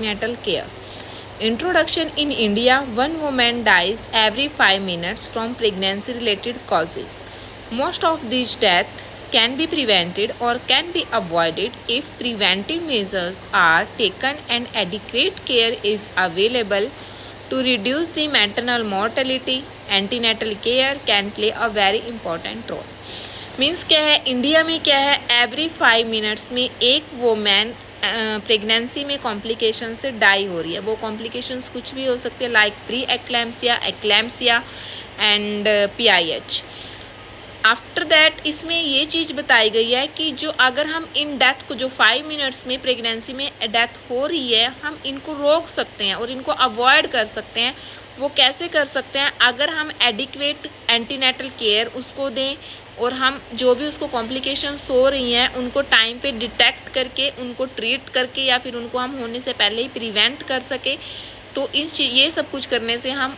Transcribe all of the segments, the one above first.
antenatal care. Introduction: in India, one woman dies every 5 minutes from pregnancy related causes. Most of these deaths can be prevented or can be avoided if preventive measures are taken and adequate care is available to reduce the maternal mortality. Antenatal care can play a very important role. Means क्या है, India में क्या है, every 5 minutes में एक women pregnancy में complication से die हो रही है. वो कॉम्प्लिकेशंस कुछ भी हो सकते हैं, like pre eclampsia and PIH. After that इसमें ये चीज़ बताई गई है कि जो अगर हम इन डेथ को, जो 5 मिनट्स में प्रेगनेंसी में डेथ हो रही है, हम इनको रोक सकते हैं और इनको अवॉइड कर सकते हैं. वो कैसे कर सकते हैं? अगर हम एडिक्वेट एंटीनेटल केयर उसको दें और हम जो भी उसको कॉम्प्लिकेशंस हो रही हैं उनको टाइम पे डिटेक्ट करके उनको ट्रीट करके या फिर उनको हम होने से पहले ही प्रिवेंट कर सके. तो ये सब कुछ करने से हम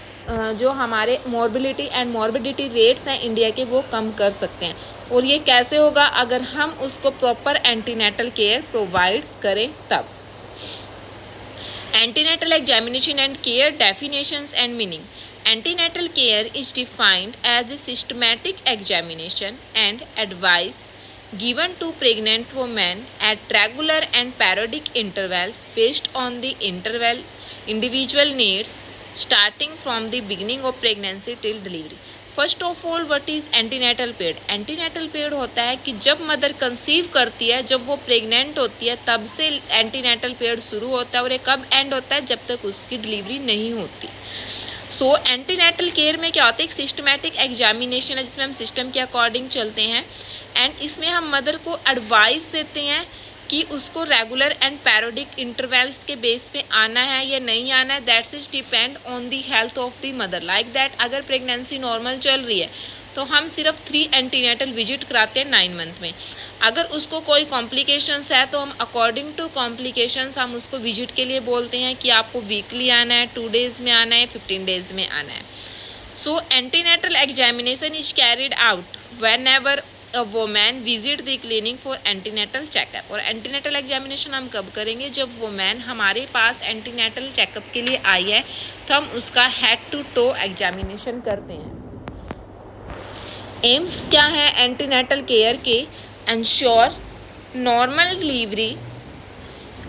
जो हमारे मॉर्बिलिटी एंड मॉर्बिडिटी रेट्स हैं इंडिया के, वो कम कर सकते हैं. और ये कैसे होगा? अगर हम उसको प्रॉपर एंटीनेटल केयर प्रोवाइड करें तब. Antenatal examination and care definitions and meaning. Antenatal care is defined as the systematic examination and advice given to pregnant women at regular and periodic intervals based on the individual needs starting from the beginning of pregnancy till delivery. First of all, what is antenatal period? Antenatal period होता है कि जब mother conceive करती है, जब वो pregnant होती है, तब से एंटीनेटल पीरियड शुरू होता है और ये कब एंड होता है? जब तक उसकी डिलीवरी नहीं होती. सो एंटीनेटल केयर में क्या होता है? एक सिस्टमैटिक एग्जामिनेशन है जिसमें हम सिस्टम के अकॉर्डिंग चलते हैं एंड इसमें हम मदर को एडवाइस देते हैं कि उसको रेगुलर एंड पैरोडिक इंटरवल्स के बेस पे आना है या नहीं आना है. That's is depend on the health of the mother. Like that, अगर प्रेगनेंसी नॉर्मल चल रही है तो हम सिर्फ 3 एंटीनेटल विजिट कराते हैं 9 मंथ में. अगर उसको कोई कॉम्प्लिकेशंस है तो हम अकॉर्डिंग टू कॉम्प्लिकेशंस हम उसको विजिट के लिए बोलते हैं कि आपको वीकली आना है, 2 डेज में आना है, 15 डेज में आना है. So antenatal examination is carried out whenever a woman visit the clinic for antenatal checkup. और एंटीनेटल एग्जामिनेशन हम कब करेंगे? जब वोमेन हमारे पास एंटीनेटल चेकअप के लिए आई है तो हम उसका हेड टू टो एग्जामिनेशन करते हैं. एम्स क्या है एंटीनेटल केयर के? Ensure normal delivery,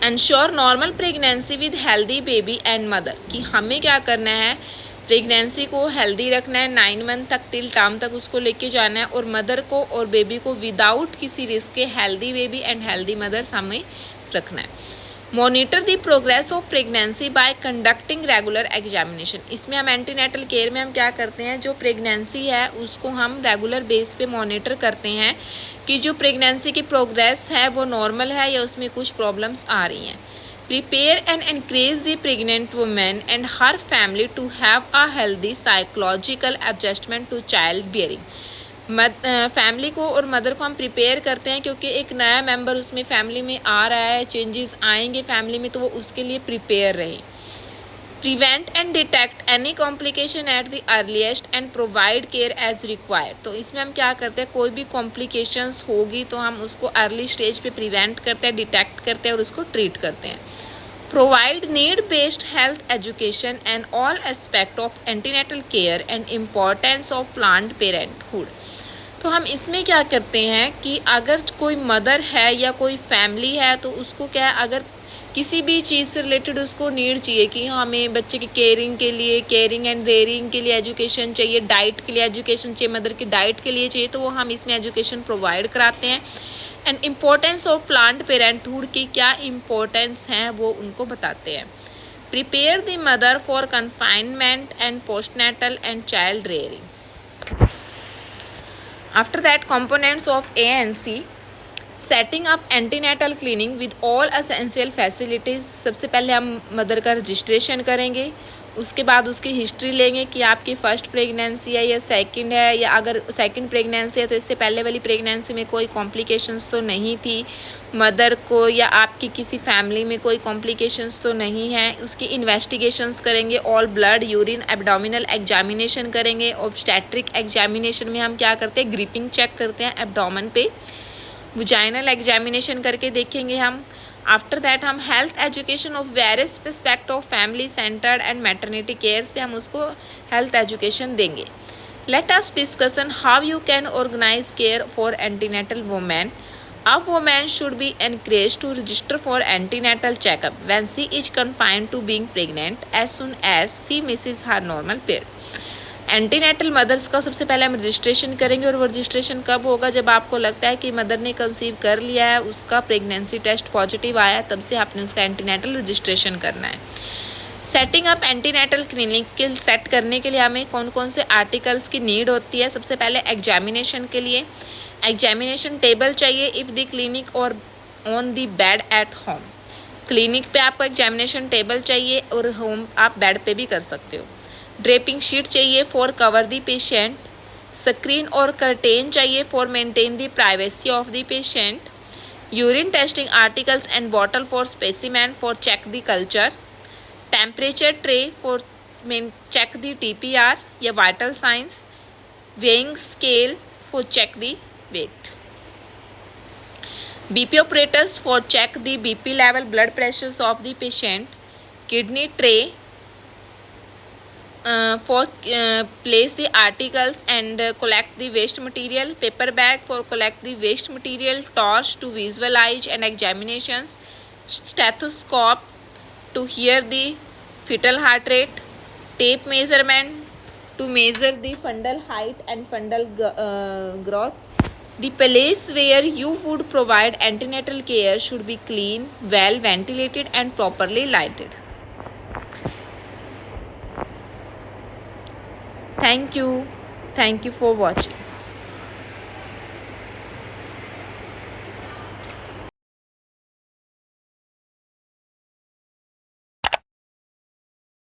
ensure normal pregnancy with healthy baby and mother. कि हमें क्या करना है? प्रेगनेंसी को हेल्दी रखना है, 9 मंथ तक टिल टर्म तक उसको लेके जाना है और मदर को और बेबी को विदाउट किसी रिस्क के healthy baby and healthy mothers हमें रखना है. Monitor the progress of pregnancy by conducting regular examination. इसमें हम एंटीनेटल केयर में हम क्या करते हैं? जो प्रेगनेंसी है उसको हम रेगुलर बेस पे मॉनिटर करते हैं कि जो प्रेगनेंसी की प्रोग्रेस है वो नॉर्मल है या उसमें कुछ प्रॉब्लम्स आ रही हैं. Prepare and encourage the pregnant woman and her family to have a healthy psychological adjustment to child bearing. Family को और मदर को हम प्रिपेयर करते हैं क्योंकि एक नया मेंबर उसमें फैमिली में आ रहा है, चेंजेस आएंगे फैमिली में, तो वो उसके लिए प्रिपेयर रहें. Prevent and detect any complication at the earliest and provide care as required. तो इसमें हम क्या करते हैं? कोई भी कॉम्प्लिकेशंस होगी तो हम उसको अर्ली स्टेज पे प्रिवेंट करते हैं, डिटेक्ट करते हैं और उसको ट्रीट करते हैं. Provide need based health education and all aspect of antenatal care and importance of planned parenthood. तो हम इसमें क्या करते हैं कि अगर कोई मदर है या कोई फैमिली है तो उसको क्या है, अगर किसी भी चीज़ से रिलेटेड उसको नीड चाहिए कि हमें बच्चे की केयरिंग के लिए, केयरिंग एंड रेयरिंग के लिए एजुकेशन चाहिए, डाइट के लिए एजुकेशन चाहिए, मदर की डाइट के लिए चाहिए, तो वो हम इसमें एजुकेशन प्रोवाइड कराते हैं. And importance of planned parenthood की क्या इम्पोर्टेंस हैं वो उनको बताते हैं. Prepare the mother for confinement and postnatal and child rearing. After that, components of ANC. Setting up antenatal clinic with all essential facilities. सबसे पहले हम मदर का रजिस्ट्रेशन करेंगे, उसके बाद उसकी हिस्ट्री लेंगे कि आपकी फ़र्स्ट प्रेगनेंसी है या सेकंड है, या अगर सेकंड प्रेगनेंसी है तो इससे पहले वाली प्रेगनेंसी में कोई कॉम्प्लिकेशंस तो नहीं थी मदर को, या आपकी किसी फैमिली में कोई कॉम्प्लिकेशंस तो नहीं है. उसकी इन्वेस्टिगेशंस करेंगे, all blood, urine, abdominal examination करेंगे. ऑब्स्टेट्रिक एग्जामिनेशन में हम क्या करते हैं? ग्रिपिंग चेक करते हैं एब्डोमेन पे. वजाइनल एग्जामिनेशन करके देखेंगे हम आफ्टर दैट हम health education of various aspect of family centred and maternity cares पे हम उसको हेल्थ एजुकेशन देंगे. Let us discussion how you can organise care for antenatal women. A woman should be encouraged to register for antenatal checkup when she is confined to being pregnant as soon as she misses her normal period. Antenatal mothers का सबसे पहले हम registration करेंगे और वो registration कब होगा, जब आपको लगता है कि मदर ने कंसीव कर लिया है, उसका प्रेगनेंसी टेस्ट पॉजिटिव आया है, तब से आपने उसका एंटीनेटल रजिस्ट्रेशन करना है. सेटिंग अप एंटीनेटल क्लिनिक के सेट करने के लिए हमें कौन कौन से आर्टिकल्स की नीड होती है. सबसे पहले एग्जामिनेशन के लिए एग्जामिनेशन टेबल चाहिए इफ़ द क्लिनिक और on the bed at home. Clinic पे आपको एग्जामिनेशन टेबल चाहिए और होम आप बेड पे भी कर सकते हो. ड्रेपिंग शीट चाहिए for cover the patient. Screen और कर्टेन चाहिए for maintain the privacy of the patient. Urine testing articles and bottle for specimen for check the culture. Temperature tray for check the TPR या vital science. Weighing scale for check the weight. BP operators for check the BP level, blood pressures of the patient. Kidney tray for place the articles and collect the waste material. Paper bag for collect the waste material. Torch to visualize and examinations. Stethoscope to hear the fetal heart rate. Tape measurement to measure the fundal height and fundal growth. The place where you would provide antenatal care should be clean, well ventilated and properly lighted. Thank you for watching.